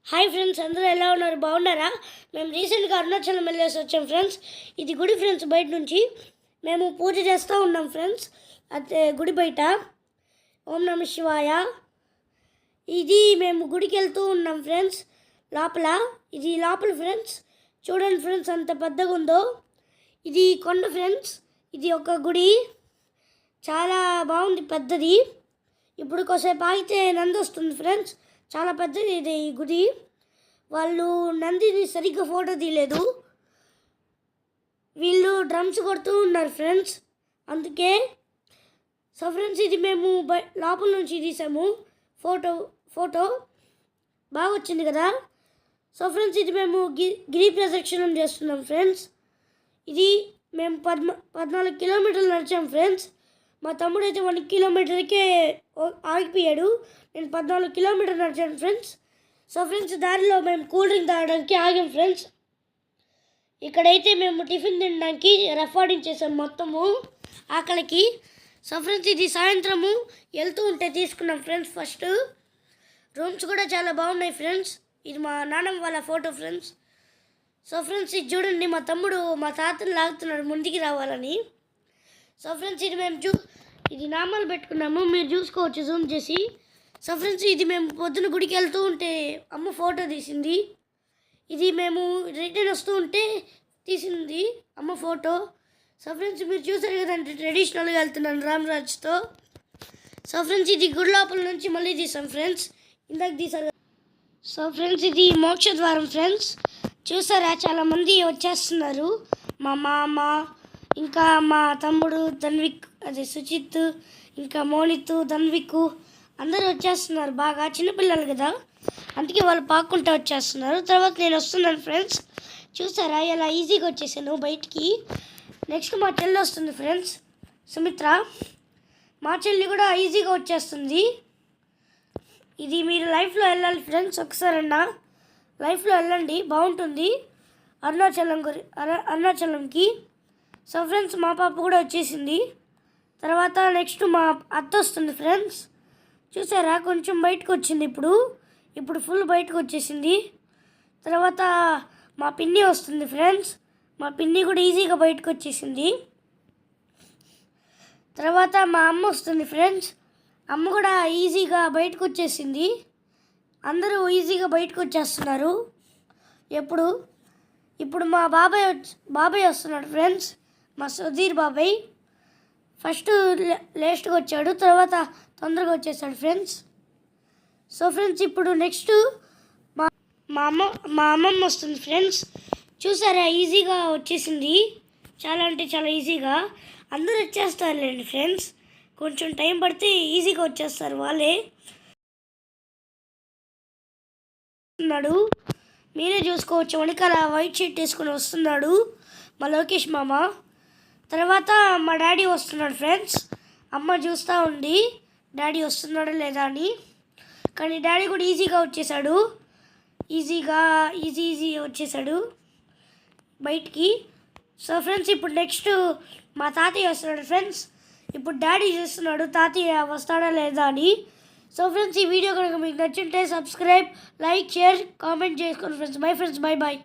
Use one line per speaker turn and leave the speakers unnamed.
Hi friends, అందరూ ఎలా ఉన్నారు? బాగున్నారా? మేము రీసెంట్గా అరుణాచలం వెళ్ళేసి వచ్చాం ఫ్రెండ్స్. ఇది గుడి ఫ్రెండ్స్. బయట నుంచి మేము పూజ చేస్తూ ఉన్నాం ఫ్రెండ్స్. అదే గుడి బయట ఓం నమ శివాయ. ఇది మేము గుడికి వెళ్తూ ఉన్నాం ఫ్రెండ్స్. ఇది లోపల ఫ్రెండ్స్. చూడండి ఫ్రెండ్స్, అంత పెద్దగా ఉందో. ఇది కొండ ఫ్రెండ్స్. ఇది ఒక గుడి, చాలా బాగుంది, పెద్దది. ఇప్పుడు కొద్దిసేపు ఆగితే నంది వస్తుంది ఫ్రెండ్స్. చాలా పెద్దది ఇది ఈ గుడి. వాళ్ళు నందిని సరిగ్గా ఫోటో తీయలేదు, వీళ్ళు డ్రమ్స్ కొడుతూ ఉన్నారు ఫ్రెండ్స్. అందుకే సో ఫ్రెండ్స్, ఇది మేము లోపల నుంచి తీసాము. ఫోటో బాగా వచ్చింది కదా. సో ఫ్రెండ్స్, ఇది మేము గిరి ప్రదక్షిణం చేస్తున్నాం ఫ్రెండ్స్. ఇది మేము 14 కిలోమీటర్లు నడిచాం ఫ్రెండ్స్. మా తమ్ముడు అయితే 1 కిలోమీటర్కే ఆగిపోయాడు. నేను 14 కిలోమీటర్లు నడిచాను ఫ్రెండ్స్. సో ఫ్రెండ్స్, దారిలో మేము కూల్ డ్రింక్ తాగడానికి ఆగాం ఫ్రెండ్స్. ఇక్కడైతే మేము టిఫిన్ తినడానికి రఫాడింగ్ చేసాం మొత్తము ఆకలికి. సో ఫ్రెండ్స్, ఇది సాయంత్రము వెళ్తూ ఉంటే తీసుకున్నాం ఫ్రెండ్స్. ఫస్ట్ రూమ్స్ కూడా చాలా బాగున్నాయి ఫ్రెండ్స్. ఇది మా నాన్నమ్మ వాళ్ళ ఫోటో ఫ్రెండ్స్. సో ఫ్రెండ్స్, ఇది చూడండి, మా తమ్ముడు మా తాతను లాగుతున్నాడు ముందుకి రావాలని. సో ఫ్రెండ్స్, ఇది మేము ఇది నామాలు పెట్టుకున్నాము, మీరు చూసుకోవచ్చు జూమ్ చేసి. సో ఫ్రెండ్స్, ఇది మేము పొద్దున గుడికి వెళ్తూ ఉంటే అమ్మ ఫోటో తీసింది. ఇది మేము రిటర్న్ వస్తూ ఉంటే తీసింది అమ్మ ఫోటో. సో ఫ్రెండ్స్, మీరు చూసారు కదంటే ట్రెడిషనల్గా వెళ్తున్నాను రామరాజ్తో. సో ఫ్రెండ్స్, ఇది గుడి లోపల నుంచి మళ్ళీ తీసాం ఫ్రెండ్స్, ఇందాక తీసారు. సో ఫ్రెండ్స్, ఇది మోక్ష ద్వారం ఫ్రెండ్స్. చూసారా, చాలామంది వచ్చేస్తున్నారు. మా మామ, ఇంకా మా తమ్ముడు ధన్విక్, అదే సుచిత్, ఇంకా మోనిత్, ధన్విక్ అందరూ వచ్చేస్తున్నారు. బాగా చిన్నపిల్లలు కదా, అందుకే వాళ్ళు పాక్కుంటూ వచ్చేస్తున్నారు. తర్వాత నేను వస్తున్నాను ఫ్రెండ్స్. చూసారా ఎలా ఈజీగా వచ్చేసాను బయటికి. నెక్స్ట్ మా చెల్లి వస్తుంది ఫ్రెండ్స్, సుమిత్ర. మా చెల్లి కూడా ఈజీగా వచ్చేస్తుంది. ఇది మీరు లైఫ్లో వెళ్ళాలి ఫ్రెండ్స్, ఒకసారన్నా లైఫ్లో వెళ్ళండి, బాగుంటుంది అరుణాచలంకి. సో ఫ్రెండ్స్, మా పాప కూడా వచ్చేసింది. తర్వాత నెక్స్ట్ మా అత్త వస్తుంది ఫ్రెండ్స్. చూసారా, కొంచెం బయటకు వచ్చింది. ఇప్పుడు ఫుల్ బయటకు వచ్చేసింది. తర్వాత మా పిన్ని వస్తుంది ఫ్రెండ్స్. మా పిన్ని కూడా ఈజీగా బయటకు వచ్చేసింది. తర్వాత మా అమ్మ వస్తుంది ఫ్రెండ్స్. అమ్మ కూడా ఈజీగా బయటకు వచ్చేసింది. అందరూ ఈజీగా బయటకు వచ్చేస్తున్నారు. ఇప్పుడు మా బాబాయ్ వస్తున్నాడు ఫ్రెండ్స్, మా సుధీర్ బాబాయ్. ఫస్ట్ లేట్గా వచ్చాడు, తర్వాత తొందరగా వచ్చేసాడు ఫ్రెండ్స్. సో ఫ్రెండ్స్, ఇప్పుడు నెక్స్ట్ మా అమ్మమ్మ వస్తుంది ఫ్రెండ్స్. చూసారా, ఈజీగా వచ్చేసింది, చాలా అంటే చాలా ఈజీగా. అందరూ వచ్చేస్తారులేండి ఫ్రెండ్స్, కొంచెం టైం పడితే ఈజీగా వచ్చేస్తారు వాళ్ళే. ఉన్నాడు, మీరే చూసుకోవచ్చు, వెనకాల వైట్ షర్ట్ వేసుకొని వస్తున్నాడు మా లోకేష్ మామ. తర్వాత మా డాడీ వస్తున్నాడు ఫ్రెండ్స్. అమ్మ చూస్తూ ఉంది డాడీ వస్తున్నాడా లేదా అని. కానీ డాడీ కూడా ఈజీగా వచ్చేసాడు, ఈజీ వచ్చేసాడు బయటికి. సో ఫ్రెండ్స్, ఇప్పుడు నెక్స్ట్ మా తాతయ్య వస్తున్నాడు ఫ్రెండ్స్. ఇప్పుడు డాడీ చూస్తున్నాడు తాతయ్య వస్తాడా లేదా అని. సో ఫ్రెండ్స్, ఈ వీడియో కనుక మీకు నచ్చుంటే సబ్స్క్రైబ్, లైక్, షేర్, కామెంట్ చేసుకోండి ఫ్రెండ్స్. Bye friends, by.